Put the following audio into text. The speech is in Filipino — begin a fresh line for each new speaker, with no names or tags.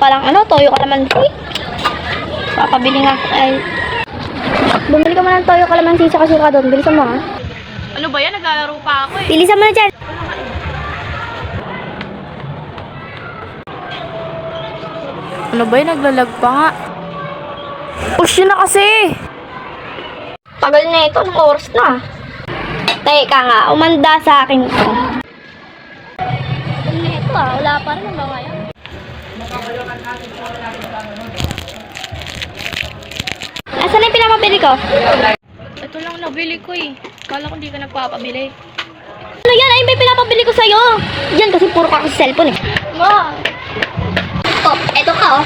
palang toyo kalamansi. Papabili nga ay. Bumili ka muna ng toyo kalamansi sa suka doon. Bilisan mo ha.
Ano ba yan? Naglalaro pa ako eh.
Bilisan mo na dyan.
Ano ba yan? Naglalag pa nga. Push yun na kasi.
Tagal na ito. Anong oras na? Teka nga. Umanda sa akin ito. Tagal na ito Wala pa rin hanggang ngayon. Asan na yung pinapabili ko?
Ito lang nabili ko eh. Kala ko hindi ka nagpapabili.
Ano yan? Ay, may pinapabili ko sa'yo. Yan kasi puro ka sa cellphone eh.
Ma!
Oh, eto ka oh.